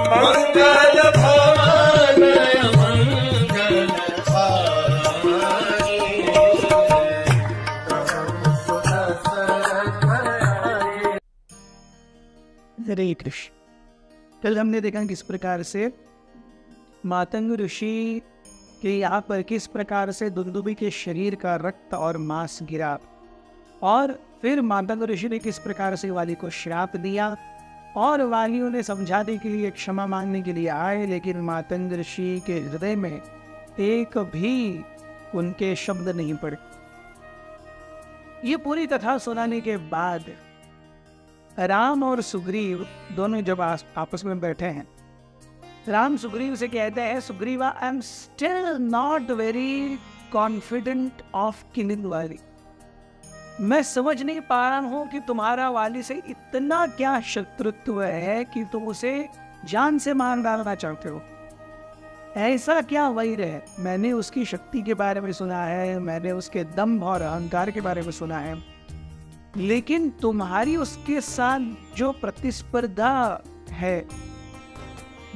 मंगल भवन मंगल हारी। हरे कृष्ण। कल हमने देखा किस प्रकार से मातंग ऋषि के यहाँ पर किस प्रकार से दुंदुभि के शरीर का रक्त और मांस गिरा, और फिर मातंग ऋषि ने किस प्रकार से वाली को श्राप दिया, और वाली उन्हें समझाने के लिए, क्षमा मांगने के लिए आए, लेकिन मातंग ऋषि के हृदय में एक भी उनके शब्द नहीं पड़े। ये पूरी कथा सुनाने के बाद राम और सुग्रीव दोनों जब आपस में बैठे हैं, राम सुग्रीव से कहते हैं, Sugriva, I am still not very confident of killing वाली। मैं समझ नहीं पा रहा हूं कि तुम्हारा वाली से इतना क्या शत्रुत्व है कि तुम उसे जान से मार डालना चाहते हो। ऐसा क्या वैर है? मैंने उसकी शक्ति के बारे में सुना है, मैंने उसके दम्भ और अहंकार के बारे में सुना है, लेकिन तुम्हारी उसके साथ जो प्रतिस्पर्धा है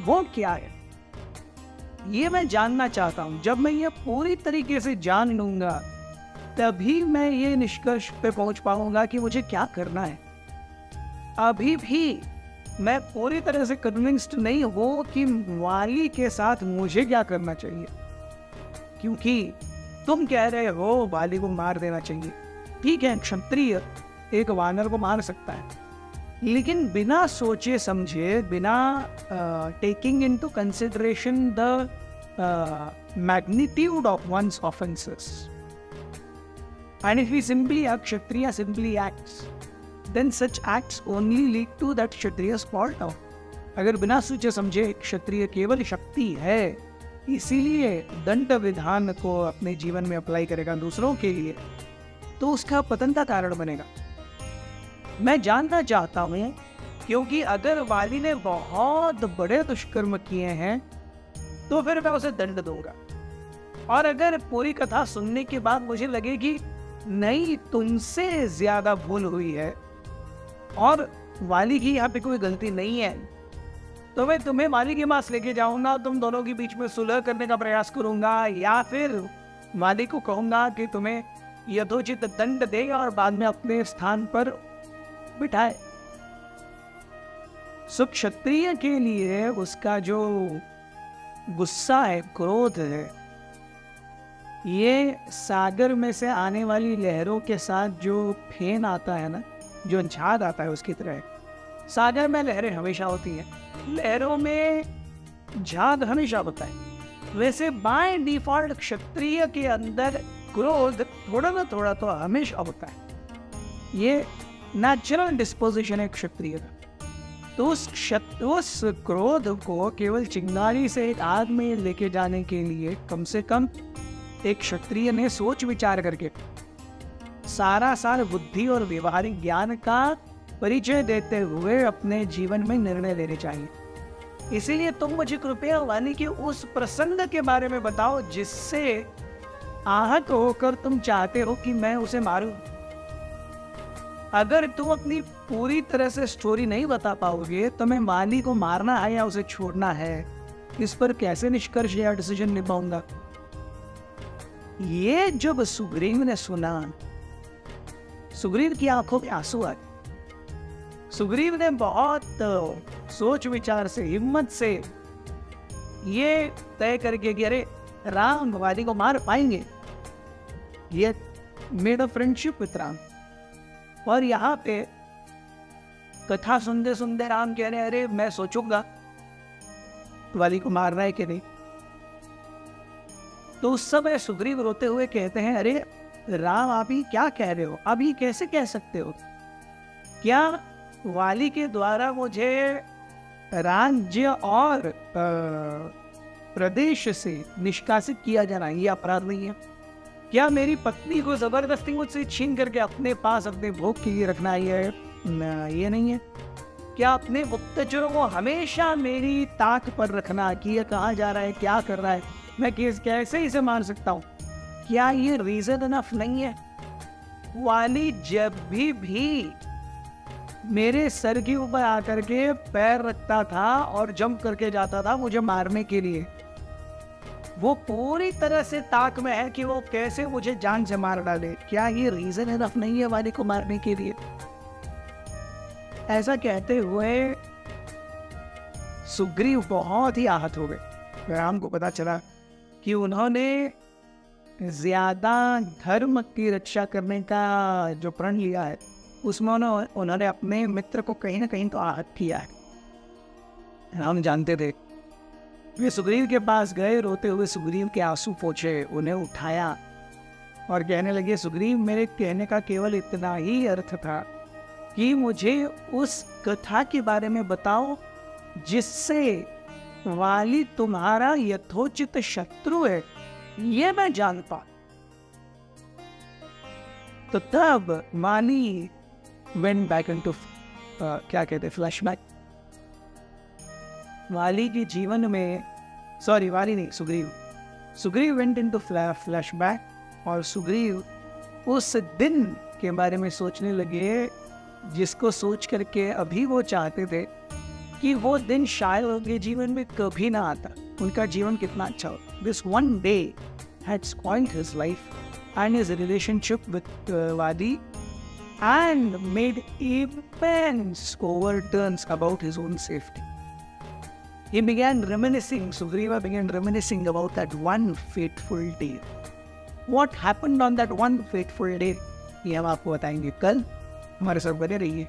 वो क्या है, ये मैं जानना चाहता हूं। जब मैं ये पूरी तरीके से जान लूंगा तभी मैं ये निष्कर्ष पे पहुंच पाऊंगा कि मुझे क्या करना है। अभी भी मैं पूरी तरह से कन्विंस्ड नहीं हूं कि वाली के साथ मुझे क्या करना चाहिए, क्योंकि तुम कह रहे हो वाली को मार देना चाहिए। ठीक है, क्षत्रिय एक वानर को मार सकता है, लेकिन बिना सोचे समझे, बिना taking into consideration the magnitude of one's offenses. And if we simply, a Kshatriya simply acts, then such acts only lead to that Kshatriya's fall down. अगर बिना सोचे समझे क्षत्रिय केवल शक्ति है, इसीलिए दंड विधान को अपने जीवन में अप्लाई करेगा दूसरों के लिए, तो उसका पतन का कारण बनेगा। मैं जानना चाहता हूँ, क्योंकि अगर वाली ने बहुत बड़े दुष्कर्म किए हैं तो फिर मैं उसे दंड दूंगा, और अगर पूरी कथा सुनने के बाद मुझे लगे कि नहीं, तुमसे ज्यादा भूल हुई है और वाली की यहाँ पे कोई गलती नहीं है, तो मैं तुम्हें वाली के पास लेके जाऊंगा, तुम दोनों के बीच में सुलह करने का प्रयास करूंगा, या फिर वाली को कहूंगा कि तुम्हें यथोचित दंड दे और बाद में अपने स्थान पर बिठाए। सो क्षत्रिय के लिए उसका जो गुस्सा है, क्रोध है, ये सागर में से आने वाली लहरों के साथ जो फेन आता है ना, जो झाग आता है, उसकी तरह है। सागर में लहरें हमेशा होती हैं, लहरों में झाग हमेशा होता है। वैसे बाय डिफॉल्ट क्षत्रिय के अंदर क्रोध थोड़ा ना थोड़ा तो हमेशा होता है, ये नेचुरल डिस्पोजिशन है क्षत्रिय का। तो उस क्रोध को केवल चिंगारी से एक आग में लेके जाने के लिए कम से कम एक क्षत्रिय ने सोच विचार करके सारा सार बुद्धि और व्यवहारिक ज्ञान का परिचय देते हुए अपने जीवन में निर्णय लेने चाहिए। इसीलिए तुम मुझे कृपया वाली के उस प्रसंग के बारे में बताओ जिससे आहत होकर तुम चाहते हो कि मैं उसे मारूं। अगर तुम अपनी पूरी तरह से स्टोरी नहीं बता पाओगे तो मैं वाली को मारना है या उसे छोड़ना है, इस पर कैसे निष्कर्ष या डिसीजन ले पाऊंगा। ये जब सुग्रीव ने सुना, सुग्रीव की आंखों में आंसू आ गए। सुग्रीव ने बहुत सोच विचार से, हिम्मत से ये तय करके कि अरे राम वाली को मार पाएंगे, ये made a friendship with Ram. और यहाँ पे कथा सुनते सुनते राम कह रहे, अरे मैं सोचूंगा वाली को मारना है कि नहीं। तो उस समय सुग्रीव रोते हुए कहते हैं, अरे राम, आप ही क्या कह रहे हो? आप ही कैसे कह सकते हो? क्या वाली के द्वारा मुझे राज्य और प्रदेश से निष्कासित किया जाना ये अपराध नहीं है? क्या मेरी पत्नी को जबरदस्ती मुझसे छीन करके अपने पास अपने भोग के लिए रखना ये नहीं है? क्या अपने गुप्तचरों को हमेशा मेरी ताक पर रखना कि ये कहाँ जा रहा है, क्या कर रहा है, मैं कैसे इसे मान सकता हूँ, क्या ये रीजन इनफ नहीं है? वाली जब भी मेरे सर के ऊपर आकर के पैर रखता था और जंप करके जाता था मुझे मारने के लिए। वो पूरी तरह से ताक में है कि वो कैसे मुझे जान से मार डाले। क्या ये रीजन इनफ नहीं है वाली को मारने के लिए? ऐसा कहते हुए सुग्रीव बहुत ही आहत हो गए। राम को पता चला कि उन्होंने ज्यादा धर्म की रक्षा करने का जो प्रण लिया है उसमें उन्होंने अपने मित्र को कहीं ना कहीं तो आहत किया है। राम जानते थे। वे सुग्रीव के पास गए, रोते हुए सुग्रीव के आंसू पोंछे, उन्हें उठाया और कहने लगे, सुग्रीव मेरे कहने का केवल इतना ही अर्थ था कि मुझे उस कथा के बारे में बताओ जिससे वाली तुम्हारा यथोचित शत्रु है, ये मैं जान पा। तो तब वाली वेंट बैक इनटू क्या कहते फ्लैशबैक। वाली के जीवन में वाली नहीं, सुग्रीव वेंट इनटू फ्लैशबैक और सुग्रीव उस दिन के बारे में सोचने लगे जिसको सोच करके अभी वो चाहते थे कि वो दिन शायद उनके जीवन में कभी ना आता। उनका जीवन कितना अच्छा हो। This one day had spoiled his life and his relationship with वाली and made immense overturns about his own safety. He began reminiscing, Sugriva began reminiscing about that one fateful day. What happened on that one fateful day? ये हम आपको बताएंगे कल। हमारे साथ बने रहिए।